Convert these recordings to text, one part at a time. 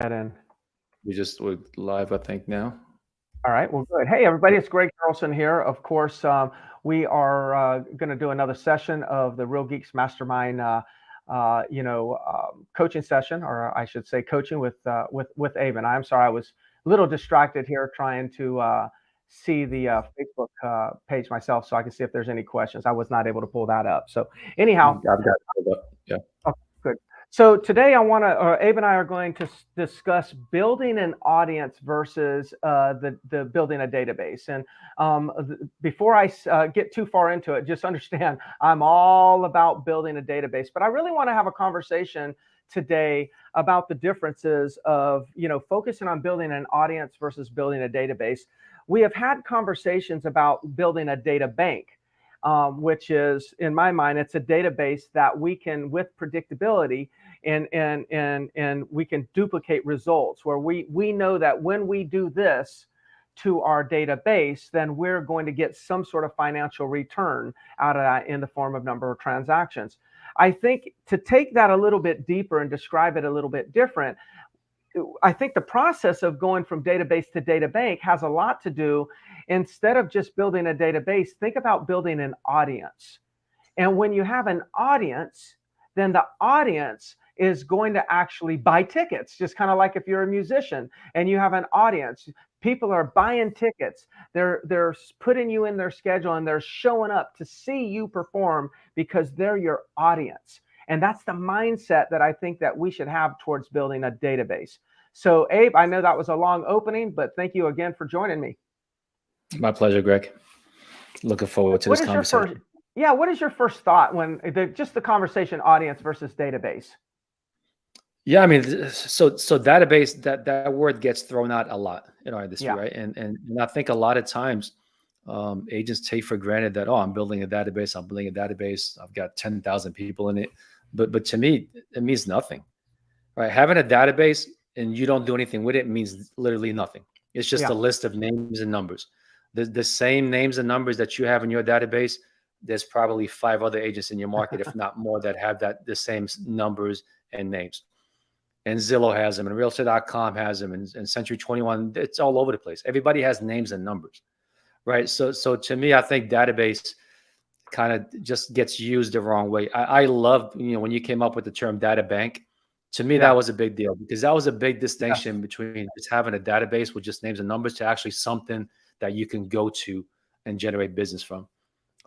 And We're live, I think, now. all right, well, good. Hey, everybody, it's Greg Harrelson here. Of course, we are going to do another session of the Real Geeks Mastermind, coaching session, or I should say, coaching with Abe. And I'm sorry, I was a little distracted here trying to see the Facebook page myself, so I can see if there's any questions. I was not able to pull that up. So, anyhow. I've got it pulled up. Yeah. Okay, good. So today Abe and I are going to discuss building an audience versus the building a database. And before I get too far into it, just understand I'm all about building a database, but I really want to have a conversation today about the differences of, focusing on building an audience versus building a database. We have had conversations about building a data bank, which is, in my mind, it's a database that we can, with predictability, and we can duplicate results where we know that when we do this to our database, then we're going to get some sort of financial return out of that in the form of number of transactions. I think to take that a little bit deeper and describe it a little bit different, I think the process of going from database to data bank has a lot to do. Instead of just building a database, think about building an audience. And when you have an audience, then the audience is going to actually buy tickets, just kind of like if you're a musician and you have an audience. People are buying tickets. They're putting you in their schedule and they're showing up to see you perform because they're your audience. And that's the mindset that I think that we should have towards building a database. So, Abe, I know that was a long opening, but thank you again for joining me. My pleasure, Greg. Looking forward to What this is your first? conversation. Yeah, what is your first thought when just the conversation audience versus database? Yeah, I mean, so database, that word gets thrown out a lot in our industry, Yeah, right? And I think a lot of times agents take for granted that, oh, I'm building a database. I'm building a database. I've got 10,000 people in it. But to me, it means nothing, right? Having a database and you don't do anything with it means literally nothing. It's just a yeah, list of names and numbers. The same names and numbers that you have in your database, there's probably five other agents in your market, if not more, that have the same numbers and names. And Zillow has them, and Realtor.com has them, and Century 21. It's all over the place. Everybody has names and numbers, right? So to me, I think database kind of just gets used the wrong way. I love, when you came up with the term data bank. To me, that yeah, was a big deal because that was a big yes, distinction between just having a database with just names and numbers to actually something that you can go to and generate business from.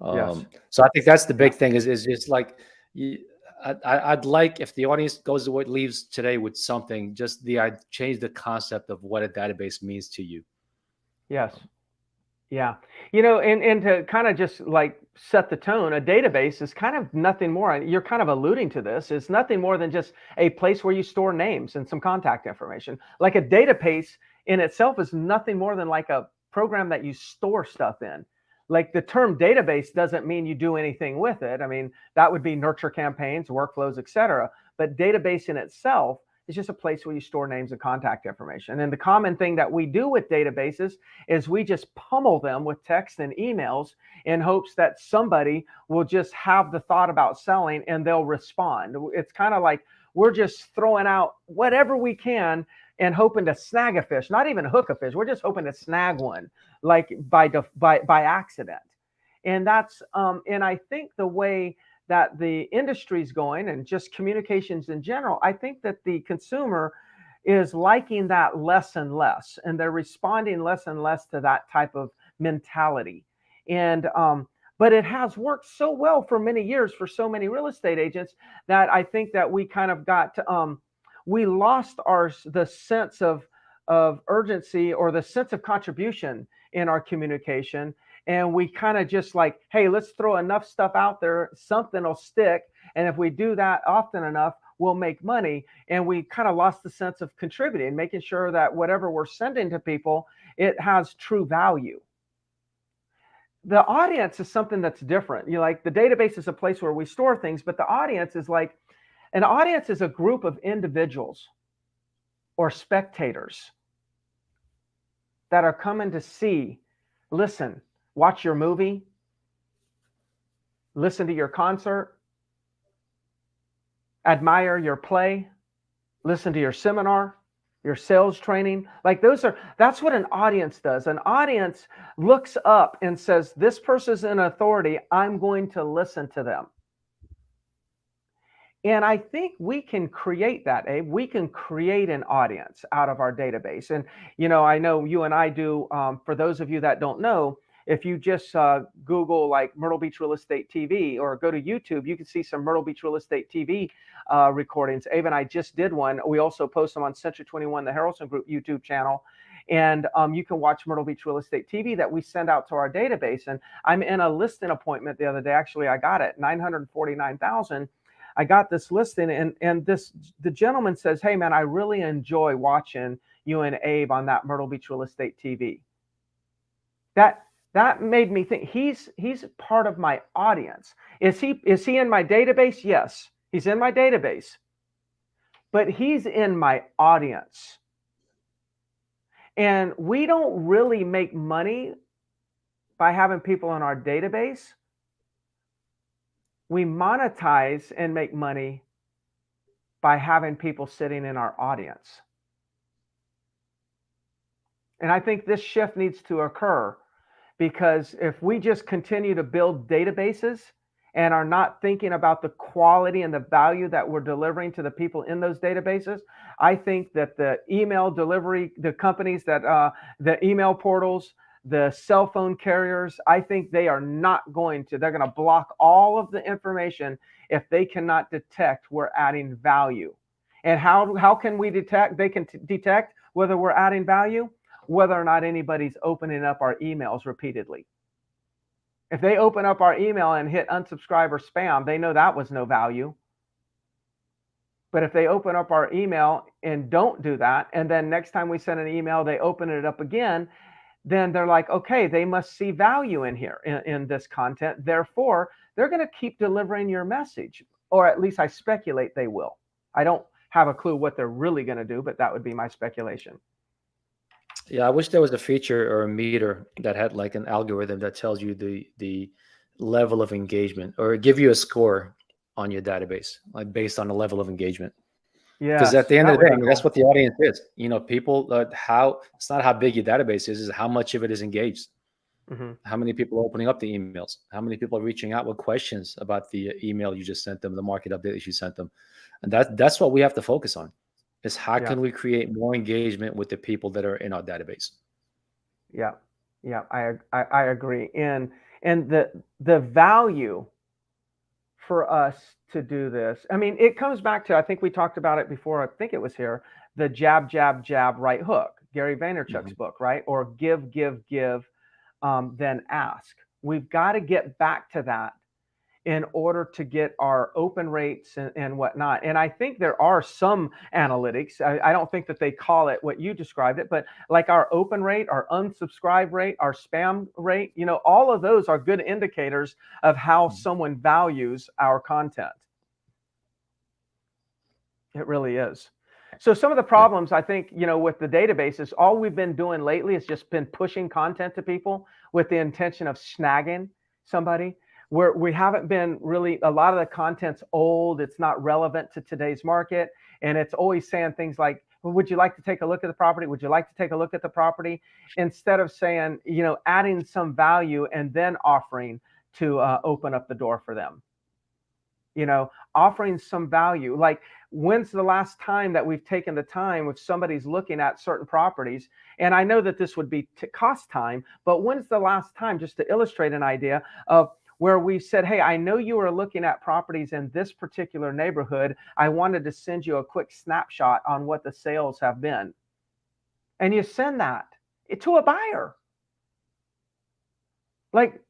yes, So I think that's the yeah. big thing is just like you, I'd like if the audience goes to what leaves today with something, just I'd change the concept of what a database means to you. Yes. Yeah. And to kind of just like set the tone, a database is kind of nothing more. You're kind of alluding to this. It's nothing more than just a place where you store names and some contact information. Like a database in itself is nothing more than like a program that you store stuff in. Like the term database doesn't mean you do anything with it. I mean, that would be nurture campaigns, workflows, etc. But database in itself is just a place where you store names and contact information. And the common thing that we do with databases is we just pummel them with text and emails in hopes that somebody will just have the thought about selling and they'll respond. It's kind of like we're just throwing out whatever we can and hoping to snag a fish, not even hook a fish. We're just hoping to snag one, like by accident. And and I think the way that the industry's going and just communications in general, I think that the consumer is liking that less and less, and they're responding less and less to that type of mentality. And but it has worked so well for many years for so many real estate agents that I think that we kind of we lost the sense of urgency or the sense of contribution in our communication, and we kind of just like, hey, let's throw enough stuff out there, something will stick, and if we do that often enough, we'll make money. And we kind of lost the sense of contributing, making sure that whatever we're sending to people, it has true value. The audience is something that's different. Like the database is a place where we store things, but the audience is like, an audience is a group of individuals or spectators that are coming to see, listen, watch your movie, listen to your concert, admire your play, listen to your seminar, your sales training. Like that's what an audience does. An audience looks up and says, this person's in authority, I'm going to listen to them. And I think we can create that, Abe. We can create an audience out of our database. And, I know you and I do. For those of you that don't know, if you just Google like Myrtle Beach Real Estate TV or go to YouTube, you can see some Myrtle Beach Real Estate TV recordings. Abe and I just did one. We also post them on Century 21, the Harrelson Group YouTube channel. And you can watch Myrtle Beach Real Estate TV that we send out to our database. And I'm in a listing appointment the other day. Actually, I got it, 949,000. I got this listing, and the gentleman says, hey man, I really enjoy watching you and Abe on that Myrtle Beach Real Estate TV. That made me think he's part of my audience. Is he in my database? Yes, he's in my database, but he's in my audience. And we don't really make money by having people in our database. We monetize and make money by having people sitting in our audience. And I think this shift needs to occur, because if we just continue to build databases and are not thinking about the quality and the value that we're delivering to the people in those databases, I think that the email delivery, the companies that, the email portals, the cell phone carriers, I think they're going to block all of the information if they cannot detect we're adding value. And how can we detect? They can detect whether we're adding value, whether or not anybody's opening up our emails repeatedly. If they open up our email and hit unsubscribe or spam, they know that was no value. But if they open up our email and don't do that, and then next time we send an email, they open it up again, then they're like, okay, they must see value in here, in this content. Therefore, they're going to keep delivering your message, or at least I speculate they will. I don't have a clue what they're really going to do, but that would be my speculation. Yeah, I wish there was a feature or a meter that had like an algorithm that tells you the level of engagement, or give you a score on your database, like based on the level of engagement. Because at the end of the day, that's what the audience is. People, it's not how big your database is how much of it is engaged. Mm-hmm. How many people are opening up the emails? How many people are reaching out with questions about the email you just sent them, the market update you sent them? And that's what we have to focus on, is how can we create more engagement with the people that are in our database? Yeah, I agree. And the value for us to do this, I mean, it comes back to, I think we talked about it before, I think it was here, the jab, jab, jab, right hook, Gary Vaynerchuk's book, right? Or give, then ask. We've got to get back to that in order to get our open rates and whatnot. And I think there are some analytics. I don't think that they call it what you described it, but like our open rate, our unsubscribe rate, our spam rate, all of those are good indicators of how someone values our content. It really is. So some of the problems, I think, with the databases, all we've been doing lately has just been pushing content to people with the intention of snagging somebody. Where we haven't been really, a lot of the content's old, it's not relevant to today's market. And it's always saying things like, well, would you like to take a look at the property? Would you like to take a look at the property? Instead of saying, adding some value and then offering to open up the door for them. Offering some value. Like, when's the last time that we've taken the time, if somebody's looking at certain properties, and I know that this would be cost time, but when's the last time, just to illustrate an idea of where we said, hey, I know you are looking at properties in this particular neighborhood. I wanted to send you a quick snapshot on what the sales have been. And you send that to a buyer. Like,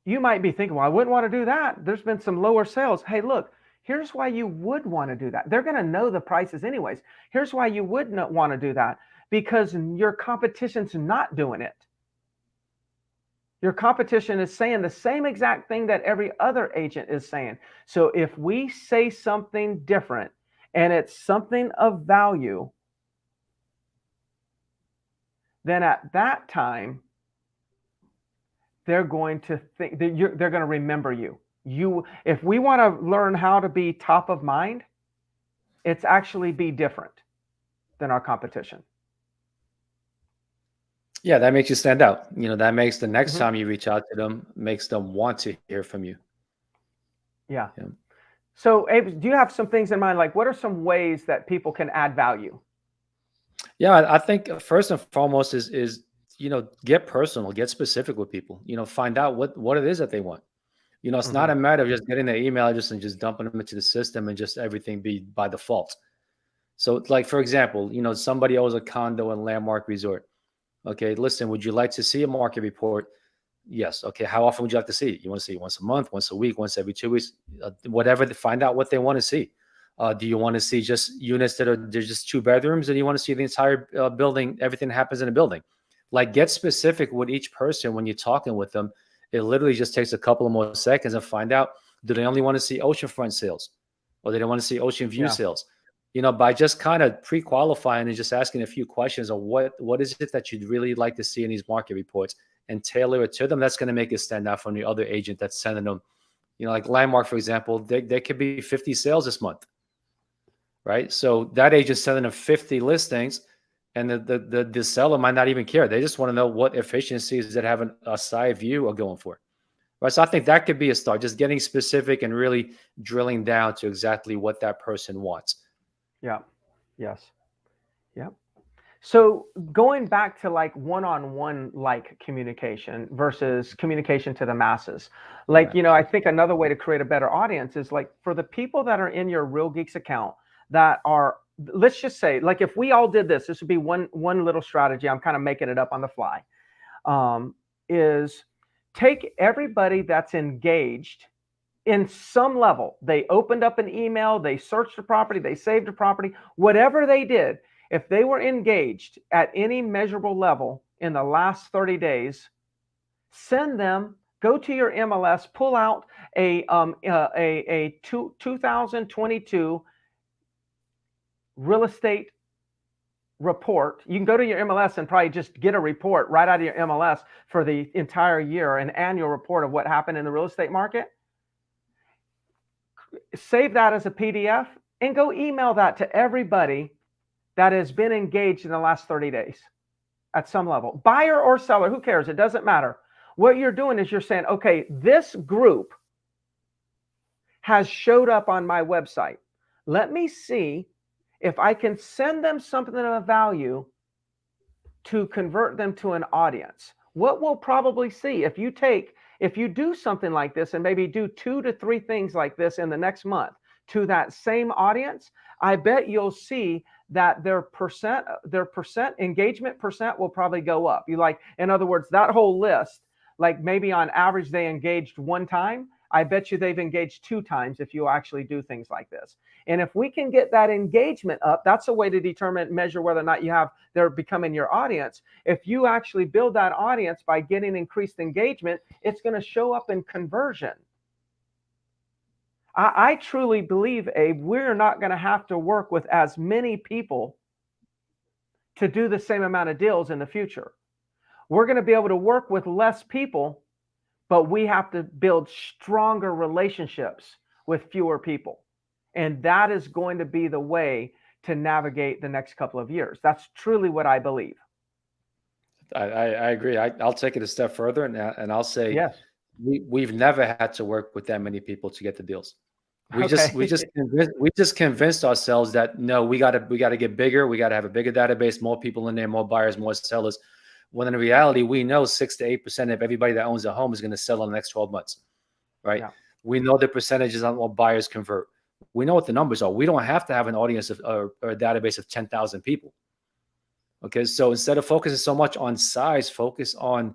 you might be thinking, well, I wouldn't want to do that. There's been some lower sales. Hey, look, here's why you would want to do that. They're going to know the prices anyways. Here's why you would not want to do that, because your competition's not doing it. Your competition is saying the same exact thing that every other agent is saying. So if we say something different and it's something of value, then at that time, they're going to think that they're going to remember you. If we want to learn how to be top of mind, it's actually be different than our competition. Yeah, that makes you stand out. That makes the next Hmm. time you reach out to them, makes them want to hear from you. Yeah. Yeah. So, Abe, do you have some things in mind? Like, what are some ways that people can add value? Yeah, I think first and foremost is get personal, get specific with people. Find out what it is that they want. It's not Hmm. a matter of just getting the email and just dumping them into the system and just everything be by default. So, like for example, somebody owes a condo in Landmark Resort. Okay, listen, would you like to see a market report? Yes. Okay. How often would you like to see it? You want to see it once a month, once a week, once every 2 weeks, whatever, to find out what they want to see. Do you want to see just units that are there's just 2 bedrooms, or do you want to see the entire building, everything that happens in a building? Like, get specific with each person when you're talking with them. It literally just takes a couple of more seconds and find out, do they only want to see oceanfront sales, or do they want to see ocean view Yeah. sales? By just kind of pre-qualifying and just asking a few questions on what is it that you'd really like to see in these market reports, and tailor it to them, that's going to make it stand out from the other agent that's sending them. Like Landmark, for example, there could be 50 sales this month, right? So that agent's sending them 50 listings, and the seller might not even care. They just want to know what efficiencies that have a side view are going for, right? So I think that could be a start, just getting specific and really drilling down to exactly what that person wants. Yeah. Yes. Yeah. So going back to like one-on-one like communication versus communication to the masses, like, Right. I think another way to create a better audience is like for the people that are in your Real Geeks account that are, let's just say, like if we all did this would be one little strategy. I'm kind of making it up on the fly. Is take everybody that's engaged in some level. They opened up an email, they searched a property, they saved a property, whatever they did. If they were engaged at any measurable level in the last 30 days, send them, go to your MLS, pull out a 2022 real estate report. You can go to your MLS and probably just get a report right out of your MLS for the entire year, an annual report of what happened in the real estate market. Save that as a PDF and go email that to everybody that has been engaged in the last 30 days at some level. Buyer or seller, who cares? It doesn't matter. What you're doing is you're saying, okay, this group has showed up on my website. Let me see if I can send them something of value to convert them to an audience. What we'll probably see if you do something like this and maybe do 2 to 3 things like this in the next month to that same audience, I bet you'll see that their engagement percent will probably go up. In other words, that whole list, like maybe on average they engaged 1 time. I bet you they've engaged 2 times if you actually do things like this. And if we can get that engagement up, that's a way to measure whether or not they're becoming your audience. If you actually build that audience by getting increased engagement, it's going to show up in conversion. I truly believe, Abe, we're not going to have to work with as many people to do the same amount of deals in the future. We're going to be able to work with less people, but we have to build stronger relationships with fewer people. And that is going to be the way to navigate the next couple of years. That's truly what I believe. I agree. I'll take it a step further, and I'll say, Yes. we've never had to work with that many people to get the deals. We just Okay. we just convinced ourselves that no, we gotta get bigger. We gotta have a bigger database, more people in there, more buyers, more sellers. When in reality, we know 6 to 8% of everybody that owns a home is going to sell in the next 12 months, right? Yeah. We know the percentages on what buyers convert. We know what the numbers are. We don't have to have an audience or a database of 10,000 people. Okay, so instead of focusing so much on size, focus on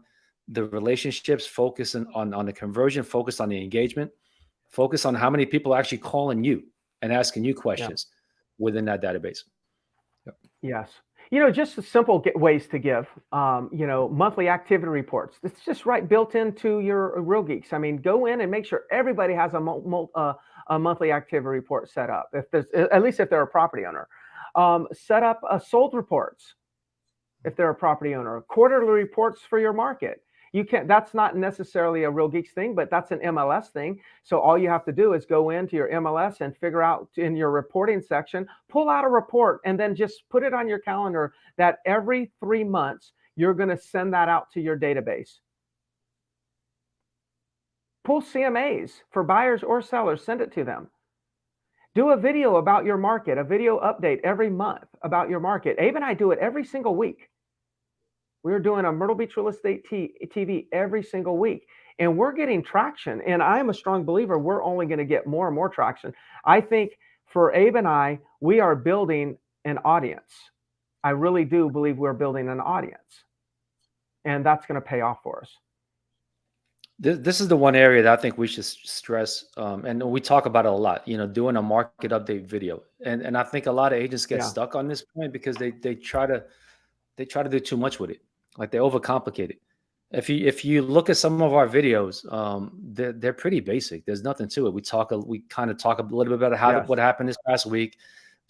the relationships, focus on the conversion, focus on the engagement, focus on how many people are actually calling you and asking you questions within that database. Yep. Yes. Just the simple ways to give, monthly activity reports. It's just built into your Real Geeks. I mean, go in and make sure everybody has a monthly activity report set up. At least if they're a property owner, set up sold reports. If they're a property owner, quarterly reports for your market. You can't, that's not necessarily a Real Geeks thing, but that's an MLS thing. So all you have to do is go into your MLS and figure out in your reporting section, pull out a report, and then just put it on your calendar that every 3 months, you're going to send that out to your database. Pull CMAs for buyers or sellers, send it to them. Do a video about your market, a video update every month about your market. Abe and I do it every single week. We're doing a Myrtle Beach Real Estate TV every single week, and we're getting traction. And I'm a strong believer we're only going to get more and more traction. I think for Abe and I, we are building an audience. I really do believe we're building an audience, and that's going to pay off for us. This is the one area that I think we should stress, and we talk about it a lot. Doing a market update video, and I think a lot of agents get stuck on this point because they try to do too much with it, like they overcomplicate it. If you look at some of our videos, they're pretty basic. There's nothing to it. We kind of talk a little bit about what happened this past week.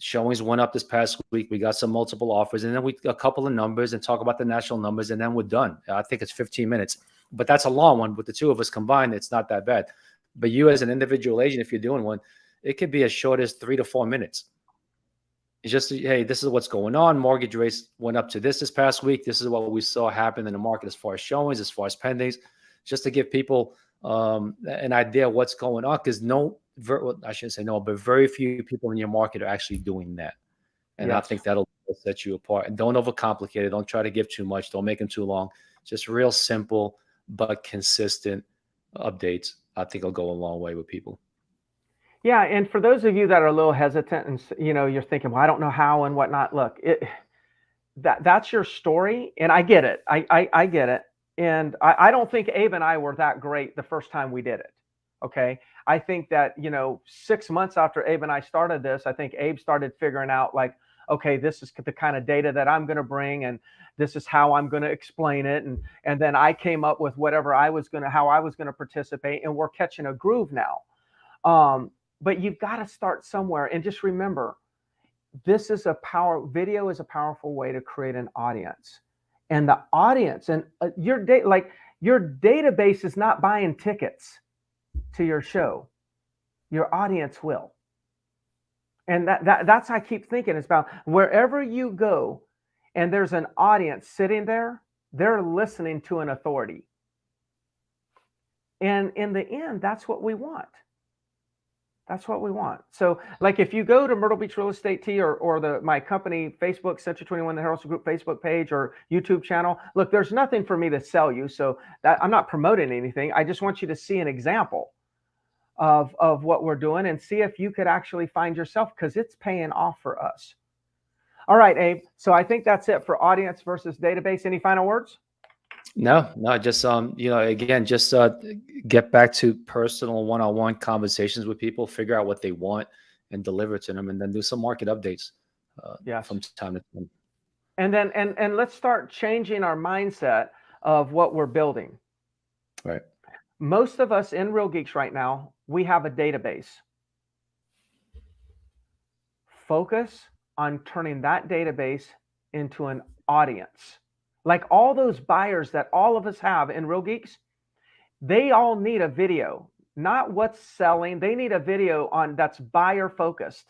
Showings went up this past week. We got some multiple offers, and then a couple of numbers, and talk about the national numbers, and then we're done. I think it's 15 minutes. But that's a long one. With the two of us combined, it's not that bad. But you as an individual agent, if you're doing one, it could be as short as 3 to 4 minutes. It's just, hey, this is what's going on. Mortgage rates went up to this past week. This is what we saw happen in the market as far as showings, as far as pendings, just to give people an idea of what's going on. Because I shouldn't say no, but very few people in your market are actually doing that. And I think that'll set you apart. And don't overcomplicate it. Don't try to give too much. Don't make them too long. Just real simple but consistent updates. I think will go a long way with people. Yeah, and for those of you that are a little hesitant and you're thinking, well, I don't know how and whatnot. Look, that's your story, and I get it. I get it, and I don't think Abe and I were that great the first time we did it. Okay, I think that 6 months after Abe and I started this, I think Abe started figuring out like, okay, this is the kind of data that I'm going to bring, and this is how I'm going to explain it, and then I came up with whatever how I was going to participate, and we're catching a groove now. But you've got to start somewhere, and just remember, video is a powerful way to create an audience, and the audience and your database is not buying tickets to your show. Your audience will. And that's I keep thinking it's about wherever you go and there's an audience sitting there, they're listening to an authority. And in the end, that's what we want. That's what we want. So like if you go to Myrtle Beach Real Estate T or my company Facebook, Century 21, the Harrelson Group Facebook page or YouTube channel, look, there's nothing for me to sell you. So that I'm not promoting anything. I just want you to see an example of what we're doing and see if you could actually find yourself, because it's paying off for us. All right, Abe. So I think that's it for audience versus database. Any final words? No, just again, just get back to personal one-on-one conversations with people, figure out what they want and deliver to them, and then do some market updates from time to time. And then and let's start changing our mindset of what we're building. Right. Most of us in Real Geeks right now, we have a database. Focus on turning that database into an audience. Like all those buyers that all of us have in Real Geeks, they all need a video, not what's selling. They need a video that's buyer focused.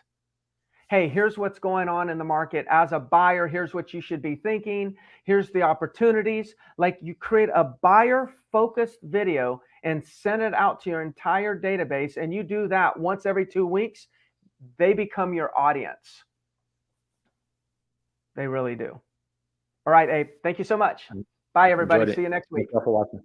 Hey, here's what's going on in the market. As a buyer, here's what you should be thinking. Here's the opportunities. Like you create a buyer focused video and send it out to your entire database. And you do that once every 2 weeks, they become your audience. They really do. All right, Abe. Thank you so much. Bye, everybody. See you next week. Thanks for watching.